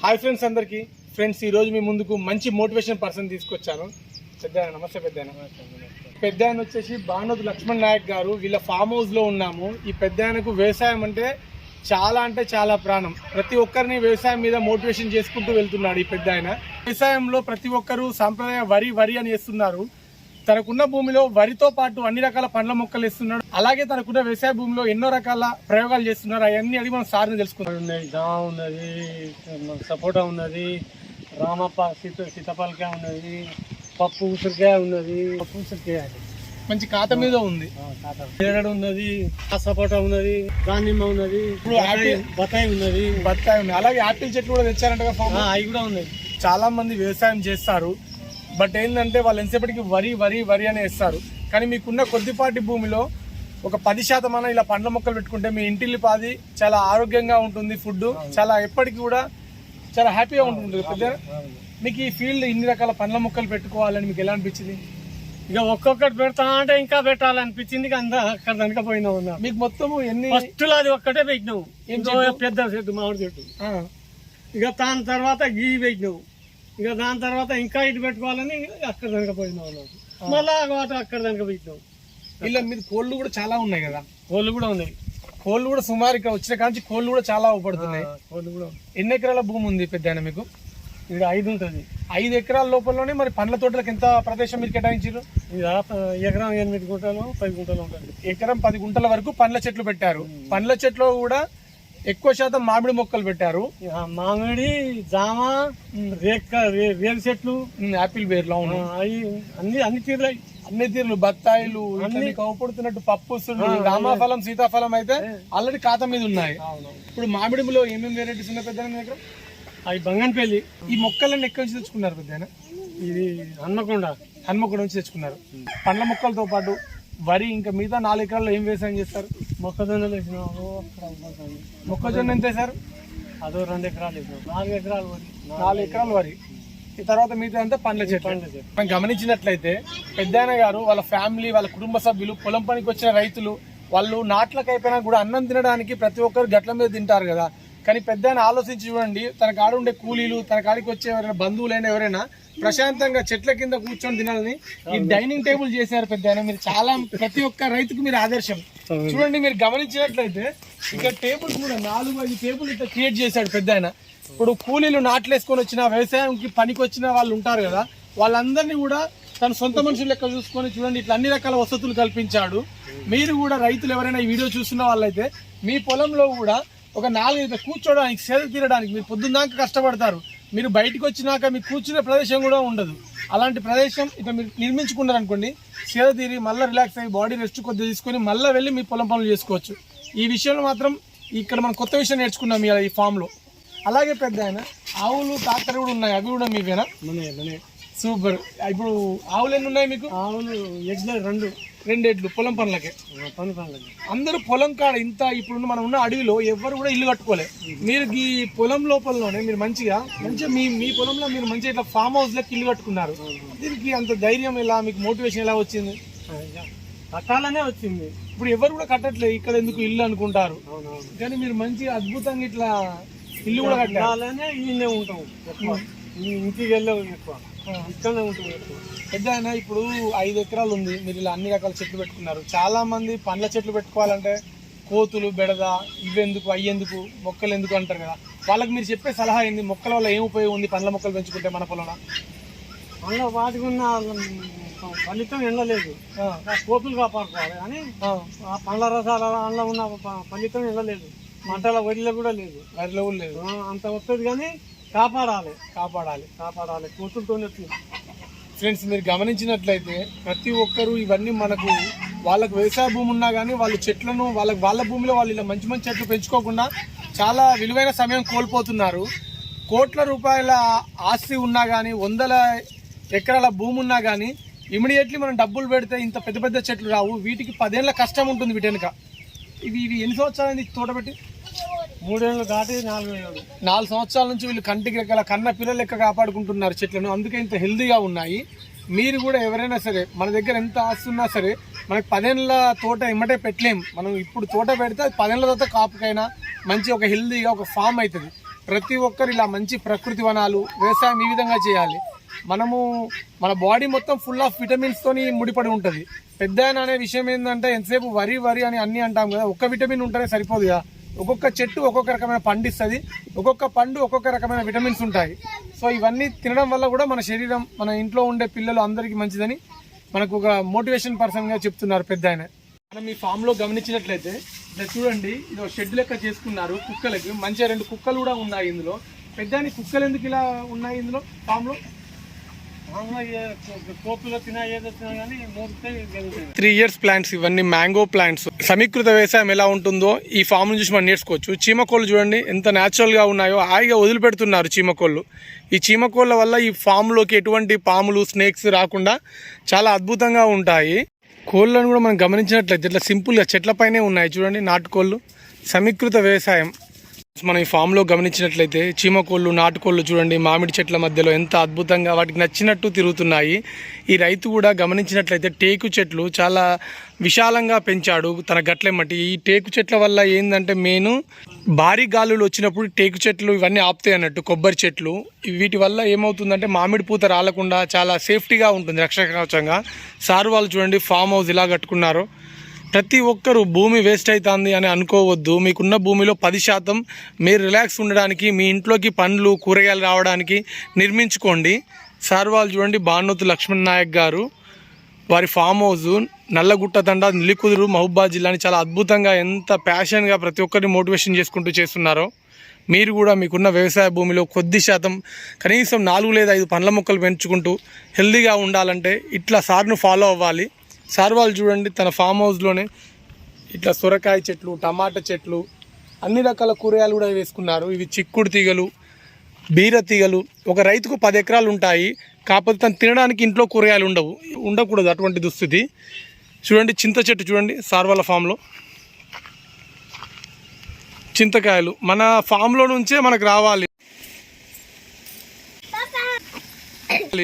Hi friends అందరికీ. Friends ఈరోజు మీ ముందుకు మంచి మోటివేషన్ పర్సన్ తీసుకొచ్చాను. పెద్దాయన నమస్తే. పెద్దాయన వచ్చేసి బానోతు లక్ష్మణ్ నాయక్ గారు. వీళ్ళ ఫామ్ హౌస్లో ఉన్నాము. ఈ పెద్దాయనకు వ్యవసాయం అంటే చాలా ప్రాణం. ప్రతి ఒక్కరిని వ్యవసాయం మీద మోటివేషన్ చేసుకుంటూ వెళ్తున్నాడు ఈ పెద్దాయన. వ్యవసాయంలో ప్రతి ఒక్కరు సాంప్రదాయ వరి అని వేస్తున్నారు. తనకున్న భూమిలో వరితో పాటు అన్ని రకాల పండ్ల మొక్కలు వేస్తున్నాడు. అలాగే తనకున్న వ్యవసాయ భూమిలో ఎన్నో రకాల ప్రయోగాలు చేస్తున్నారు. అవన్నీ అడిగి మనం సార్ని తెలుసుకున్నాం. జామ ఉన్నది, సపోటా ఉన్నది, రామప్ప సీతాఫలకాయ ఉన్నది, పప్పు ఉసిరికాయ ఉన్నది. పప్పు ఉసిరికాయ మంచి ఖాతా మీద ఉంది. నేరడు ఉన్నది, సపోటా ఉన్నది, దానిమ్మ ఉన్నది, ఇప్పుడు బత్తాయి ఉన్నది. అలాగే యాపిల్ చెట్లు కూడా తెచ్చారంట. అవి కూడా ఉన్నాయి. చాలా మంది వ్యవసాయం చేస్తారు. బట్ ఏంటంటే వాళ్ళు ఎంతసేపటికి వరి అని వేస్తారు. కానీ మీకున్న కొద్దిపాటి భూమిలో ఒక 10% అన్న ఇలా పండ్ల మొక్కలు పెట్టుకుంటే మీ ఇంటిల్లి పాది చాలా ఆరోగ్యంగా ఉంటుంది. ఫుడ్ చాలా ఎప్పటికీ కూడా చాలా హ్యాపీగా ఉంటుంది. మీకు ఈ ఫీల్డ్ ఇన్ని రకాల పండ్ల మొక్కలు పెట్టుకోవాలని మీకు ఎలా అనిపించింది? ఇక ఒక్కొక్కటి పెడతా అంటే ఇంకా పెట్టాలనిపించింది. అక్కడ దనకపోయినా ఉన్నా. మీకు మొత్తం ఎన్ని? ఫస్ట్ అది ఒక్కటే పెట్టినావు, పెద్ద చెట్టు, మామిడి చెట్టు. ఇక దాని తర్వాత గీ పెట్టినావు. ఇక దాని తర్వాత ఇంకా ఇటు పెట్టుకోవాలని అక్కడ దనకపోయినావు. మళ్ళా అక్కడ దనకపోయినావు. ఇలా మీద కోళ్ళు కూడా చాలా ఉన్నాయి కదా? కోళ్ళు కూడా ఉన్నాయి. కోళ్ళు కూడా సుమారు ఇక్కడ వచ్చిన కాంచి కోళ్ళు కూడా చాలా ఉపడుతున్నాయి. కోళ్ళు కూడా. ఎన్ని ఎకరాల భూమి ఉంది పెద్ద మీకు? ఇది 5 ఉంటుంది. 5 ఎకరాల లోపలనే మరి పండ్ల తోటలకు ఎంత ప్రదేశం మీరు కేటాయించారు? ఎకరం 8 గుంటలు 10 గుంటలు ఉంటుంది. ఎకరం 10 గుంటల వరకు పండ్ల చెట్లు పెట్టారు. పండ్ల చెట్లు కూడా ఎక్కువ శాతం మామిడి మొక్కలు పెట్టారు. మామిడి, జామ, వేరు చెట్లు, యాపిల్ బేర్లు, అన్ని తీర్లు బత్తాయిలు, కౌపడుతున్నట్టు పప్పుసులు, రామాఫలం, సీతాఫలం అయితే ఆల్రెడీ ఖాతా మీద ఉన్నాయి. ఇప్పుడు మామిడిలో ఏమేమి వెరైటీస్ ఉన్నాయి పెద్ద దగ్గర? అవి బంగన్పల్లి. ఈ మొక్కలన్నీ ఎక్కడి నుంచి తెచ్చుకున్నారు పెద్ద? ఇది హన్మకొండ నుంచి తెచ్చుకున్నారు. పండ్ల మొక్కలతో పాటు వరి ఇంకా మిగతా 4 ఎకరాల్లో ఏం వ్యవసాయం చేస్తారు? మొక్కజొన్నలు వేసిన. మొక్కజొన్న ఎంత వేశారు? అదో 2 ఎకరాలు వేసినాం. 4 ఎకరాలు వరి. 4 ఎకరాలు వరి. ఈ తర్వాత మిగతా అంతా పండ్ల చెట్లు. మనం గమనించినట్లయితే పెద్దాయన గారు వాళ్ళ ఫ్యామిలీ, వాళ్ళ కుటుంబ సభ్యులు, పొలం పనికి వచ్చిన రైతులు, వాళ్ళు నాట్లకు అయిపోయినా కూడా అన్నం తినడానికి ప్రతి ఒక్కరు గట్ల మీద తింటారు కదా. కానీ పెద్దాయన ఆలోచించి చూడండి, తన కాడ ఉండే కూలీలు, తన కాడికి వచ్చే ఎవరైనా బంధువులైనా ఎవరైనా ప్రశాంతంగా చెట్ల కింద కూర్చొని తినాలని ఈ డైనింగ్ టేబుల్ చేశారు పెద్దాయన. మీరు చాలా ప్రతి ఒక్క రైతుకు మీరు ఆదర్శం. చూడండి, మీరు గమనించినట్లయితే ఇక్కడ టేబుల్స్ కూడా 4-5 టేబుల్ ఇట్లా క్రియేట్ చేశాడు పెద్దాయన. ఇప్పుడు కూలీలు నాట్లేసుకొని వచ్చిన, వ్యవసాయంకి పనికి వచ్చిన వాళ్ళు ఉంటారు కదా, వాళ్ళందరినీ కూడా తన సొంత మనుషులు లెక్క చూసుకొని చూడండి ఇట్లా అన్ని రకాల వసతులు కల్పించాడు. మీరు కూడా రైతులు ఎవరైనా ఈ వీడియో చూస్తున్న వాళ్ళైతే మీ పొలంలో కూడా ఒక 4 కూర్చోడానికి, సేద తీరడానికి, మీరు పొద్దున్నాక కష్టపడతారు. మీరు బయటకు వచ్చినాక మీకు కూర్చునే ప్రదేశం కూడా ఉండదు. అలాంటి ప్రదేశం ఇట్లా మీరు నిర్మించుకున్నారు అనుకోండి, సేద తీరి మళ్ళీ రిలాక్స్ అయ్యి బాడీ రెస్ట్ కొద్దిగా తీసుకొని మళ్ళీ వెళ్ళి మీ పొలం పనులు చేసుకోవచ్చు. ఈ విషయంలో మాత్రం ఇక్కడ మనం కొత్త విషయం నేర్చుకున్నాం ఈ ఫామ్లో. అలాగే పెద్ద ఆయన ఆవులు, ట్రాక్టర్ కూడా ఉన్నాయి. అవి కూడా మీవేనా? సూపర్. ఇప్పుడు ఆవులు ఎన్ని ఉన్నాయి మీకు? ఆవులు 2 ఎడ్లు పొలం పనులకే. అందరూ పొలం కాడ ఇంత ఇప్పుడు మనం ఉన్న అడవిలో ఎవరు కూడా ఇల్లు కట్టుకోలే. మీరు ఈ పొలం లోపలలోనే మీరు మంచిగా మీ పొలంలో మీరు మంచిగా ఇట్లా ఫామ్ హౌస్ లకి ఇల్లు కట్టుకున్నారు. దీనికి అంత ధైర్యం ఎలా, మీకు మోటివేషన్ ఎలా వచ్చింది? కట్టాలనే వచ్చింది. ఇప్పుడు ఎవరు కూడా కట్టట్లేదు, ఇక్కడ ఎందుకు ఇల్లు అనుకుంటారు. కానీ మీరు మంచిగా అద్భుతంగా ఇట్లా ఇల్లు కూడా కట్టాలనే ఇన్నే ఉంటాం. ఇంటికి వెళ్ళాము ఎక్కువ, ఇక్కడనే ఉంటాం ఎక్కువ. పెద్ద ఆయన ఇప్పుడు 5 ఎకరాలు ఉంది. మీరు ఇలా అన్ని రకాల చెట్లు పెట్టుకున్నారు. చాలా మంది పండ్ల చెట్లు పెట్టుకోవాలంటే కోతులు, బెడద, ఇవెందుకు, అయ్యేందుకు, మొక్కలు ఎందుకు అంటారు కదా. వాళ్ళకి మీరు చెప్పే సలహా ఏంది? మొక్కల వల్ల ఏం ఉపయోగం ఉంది పండ్ల మొక్కలు పెంచుకుంటే మన పొలం? అందులో వాటికి ఉన్న ఫలితం ఎండలేదు, కోతులు కాపాడుకోవాలి. కానీ ఆ పండ్ల రసాల అందులో ఉన్న ఫలితం ఎండలేదు. మంటల వరిలో కూడా లేదు, అంత వస్తుంది. కానీ కాపాడాలి కోతులతో. ఫ్రెండ్స్, మీరు గమనించినట్లయితే ప్రతి ఒక్కరు ఇవన్నీ మనకు వాళ్ళకు వ్యవసాయ భూమి ఉన్నా కానీ వాళ్ళు చెట్లను వాళ్ళ భూమిలో వాళ్ళు ఇలా మంచి చెట్లు పెంచుకోకుండా చాలా విలువైన సమయం కోల్పోతున్నారు. కోట్ల రూపాయల ఆస్తి ఉన్నా కానీ, 100 ఎకరాల భూమి ఉన్నా కానీ ఇమీడియట్లీ మనం డబ్బులు పెడితే ఇంత పెద్ద చెట్లు రావు. వీటికి 10 ఏళ్ళ కష్టం ఉంటుంది వీటి వెనుక. ఇవి ఎన్ని సంవత్సరాలు తోట పెట్టి? 3 ఏళ్ళు దాటి 4 సంవత్సరాల నుంచి వీళ్ళు కంటికి రెక్కల కన్న పిల్లలు లెక్క కాపాడుకుంటున్నారు చెట్లను. అందుకే ఇంత హెల్దీగా ఉన్నాయి. మీరు కూడా ఎవరైనా సరే, మన దగ్గర ఎంత ఆస్తి ఉన్నా సరే, మనకి 10 ఏళ్ళ తోట ఎమ్మటే పెట్టలేం. మనం ఇప్పుడు తోట పెడితే 10 ఏళ్ళ తర్వాత కాపుకైనా మంచి ఒక హెల్దీగా ఒక ఫామ్ అవుతుంది. ప్రతి ఒక్కరు ఇలా మంచి ప్రకృతి వనాలు వ్యవసాయం ఈ విధంగా చేయాలి. మనము మన బాడీ మొత్తం ఫుల్ ఆఫ్ విటమిన్స్ తోని ముడిపడి ఉంటుంది. పెద్ద అనే విషయం ఏంటంటే ఎంతసేపు వరి అని అన్ని అంటాం కదా, ఒక్క విటమిన్ ఉంటేనే సరిపోదు కదా. ఒక్కొక్క చెట్టు ఒక్కొక్క రకమైన పండు ఇస్తుంది, ఒక్కొక్క పండు ఒక్కొక్క రకమైన విటమిన్స్ ఉంటాయి. సో ఇవన్నీ తినడం వల్ల కూడా మన శరీరం, మన ఇంట్లో ఉండే పిల్లలు అందరికీ మంచిదని మనకు ఒక మోటివేషన్ పర్సన్గా చెప్తున్నారు పెద్ద ఆయన. మనం ఈ ఫామ్లో గమనించినట్లయితే ఇలా చూడండి, ఇది ఒక షెడ్ లెక్క చేసుకున్నారు కుక్కలకి. మంచిగా 2 కుక్కలు కూడా ఉన్నాయి ఇందులో. పెద్ద కుక్కలు ఎందుకు ఇలా ఉన్నాయి ఇందులో ఫామ్లో? 3 years ప్లాంట్స్, ఇవన్నీ మ్యాంగో ప్లాంట్స్. సమీకృత వ్యవసాయం ఎలా ఉంటుందో ఈ ఫామ్ చూసి మనం నేర్చుకోవచ్చు. చీమకోళ్ళు చూడండి ఎంత న్యాచురల్గా ఉన్నాయో, హాయిగా వదిలిపెడుతున్నారు చీమకోళ్ళు. ఈ చీమకోళ్ళ వల్ల ఈ ఫామ్లోకి ఎటువంటి పాములు, స్నేక్స్ రాకుండా చాలా అద్భుతంగా ఉంటాయి. కోళ్ళను కూడా మనం గమనించినట్లయితే ఇట్లా సింపుల్గా చెట్లపైనే ఉన్నాయి చూడండి, నాటుకోళ్ళు. సమీకృత వ్యవసాయం మనం ఈ ఫామ్లో గమనించినట్లయితే చీమకోళ్ళు, నాటుకోళ్ళు చూడండి మామిడి చెట్ల మధ్యలో ఎంత అద్భుతంగా వాటికి నచ్చినట్టు తిరుగుతున్నాయి. ఈ రైతు కూడా గమనించినట్లయితే టేకు చెట్లు చాలా విశాలంగా పెంచాడు తన గట్లెమ్మటి. ఈ టేకు చెట్ల వల్ల ఏంటంటే మెయిన్ భారీ గాలులు వచ్చినప్పుడు టేకు చెట్లు ఇవన్నీ ఆపుతాయి అన్నట్టు, కొబ్బరి చెట్లు. వీటి వల్ల ఏమవుతుందంటే మామిడి పూత రాలకుండా చాలా సేఫ్టీగా ఉంటుంది, రక్షకవచంగా. సార్ వాళ్ళు చూడండి ఫామ్ హౌస్ ఇలా కట్టుకున్నారు. ప్రతి ఒక్కరు భూమి వేస్ట్ అవుతుంది అని అనుకోవద్దు. మీకున్న భూమిలో 10% మీరు రిలాక్స్ ఉండడానికి, మీ ఇంట్లోకి పండ్లు, కూరగాయలు రావడానికి నిర్మించుకోండి. సార్ వాళ్ళు చూడండి భానుతు లక్ష్మణ్ నాయక్ గారు, వారి ఫామ్ హౌస్ నల్లగుట్ట తండ, నిలికుదురు, మహబూబాద్ జిల్లాని చాలా అద్భుతంగా ఎంత ప్యాషన్గా ప్రతి ఒక్కరిని మోటివేషన్ చేసుకుంటూ చేస్తున్నారో మీరు కూడా మీకున్న వ్యవసాయ భూమిలో కొద్ది శాతం కనీసం 4 లేదా 5 పండ్ల మొక్కలు పెంచుకుంటూ హెల్దీగా ఉండాలంటే ఇట్లా సార్ను ఫాలో అవ్వాలి. సార్ వాళ్ళు చూడండి తన ఫామ్ హౌస్లోనే ఇట్లా సొరకాయ చెట్లు, టమాటా చెట్లు, అన్ని రకాల కూరగాయలు కూడా వేసుకున్నారు. ఇవి చిక్కుడు తీగలు, బీర తీగలు. ఒక రైతుకు 10 ఎకరాలు ఉంటాయి, కాకపోతే తను తినడానికి ఇంట్లో కూరగాయలు ఉండకూడదు అటువంటి దుస్థితి. చూడండి చింత చెట్టు చూడండి సార్ వాళ్ళ ఫామ్లో. చింతకాయలు మన ఫామ్లో నుంచే మనకు రావాలి.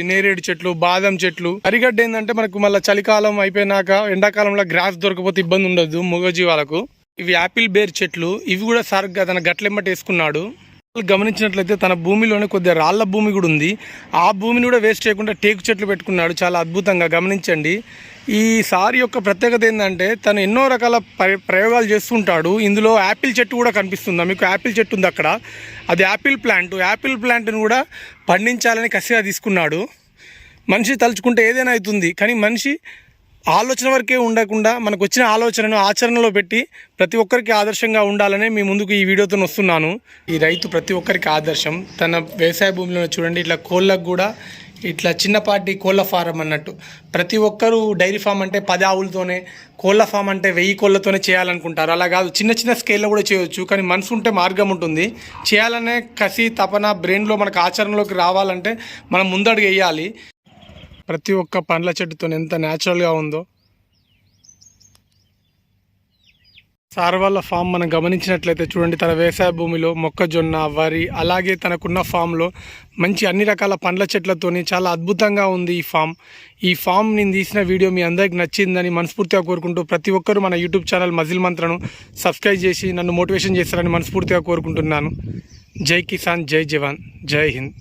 నేరేడు చెట్లు, బాదం చెట్లు. అరిగడ్డ ఏంటంటే మనకు మళ్ళీ చలికాలం అయిపోయినాక ఎండాకాలంలో గ్రాస్ దొరకపోతే ఇబ్బంది ఉండదు మూగజీవాలకు. ఇవి యాపిల్ బేర్ చెట్లు. ఇవి కూడా సార్గా తన గట్లెమ్మట వేసుకున్నాడు. గమనించినట్లయితే తన భూమిలోనే కొద్దిగా రాళ్ల భూమి కూడా ఉంది. ఆ భూమిని కూడా వేస్ట్ చేయకుండా టేకు చెట్లు పెట్టుకున్నాడు చాలా అద్భుతంగా. గమనించండి. ఈ సార్ యొక్క ప్రత్యేకత ఏంటంటే తను ఎన్నో రకాల ప్రయోగాలు చేస్తుంటాడు. ఇందులో యాపిల్ చెట్టు కూడా కనిపిస్తుందా మీకు? యాపిల్ చెట్టు ఉంది అక్కడ, అది యాపిల్ ప్లాంట్. యాపిల్ ప్లాంట్ని కూడా పండించాలని కసిగా తీసుకున్నాడు. మనిషి తలుచుకుంటే ఏదైనా అవుతుంది, కానీ మనిషి ఆలోచన వరకే ఉండకుండా మనకు వచ్చిన ఆలోచనను ఆచరణలో పెట్టి ప్రతి ఒక్కరికి ఆదర్శంగా ఉండాలని మీ ముందుకు ఈ వీడియోతో వస్తున్నాను. ఈ రైతు ప్రతి ఒక్కరికి ఆదర్శం. తన వ్యవసాయ భూమిలో చూడండి ఇట్లా కోళ్ళకు కూడా ఇట్లా చిన్నపాటి కోళ్ళ ఫారం అన్నట్టు. ప్రతి ఒక్కరూ డైరీ ఫామ్ అంటే 10 ఆవులతోనే, కోళ్ళ ఫామ్ అంటే 1000 కోళ్ళతోనే చేయాలనుకుంటారు. అలా కాదు, చిన్న స్కేల్లో కూడా చేయవచ్చు. కానీ మనసు ఉంటే మార్గం ఉంటుంది. చేయాలనే కసి, తపన బ్రెయిన్లో మనకు ఆచరణలోకి రావాలంటే మనం ముందడుగు వేయాలి. ప్రతి ఒక్క పండ్ల చెట్టుతో ఎంత న్యాచురల్గా ఉందో. సార్ వాళ్ళ ఫామ్ మనం గమనించినట్లయితే చూడండి తన వ్యవసాయ భూమిలో మొక్కజొన్న, వరి, అలాగే తనకున్న ఫామ్లో మంచి అన్ని రకాల పండ్ల చెట్లతోని చాలా అద్భుతంగా ఉంది ఈ ఫామ్. ఈ ఫామ్ నేను తీసిన వీడియో మీ అందరికి నచ్చిందని మనస్ఫూర్తిగా కోరుకుంటూ ప్రతి ఒక్కరూ మన యూట్యూబ్ ఛానల్ మజిల్ మంత్రను సబ్స్క్రైబ్ చేసి నన్ను మోటివేషన్ చేస్తారని మనస్ఫూర్తిగా కోరుకుంటున్నాను. జై కిసాన్, జై జవాన్, జై హింద్.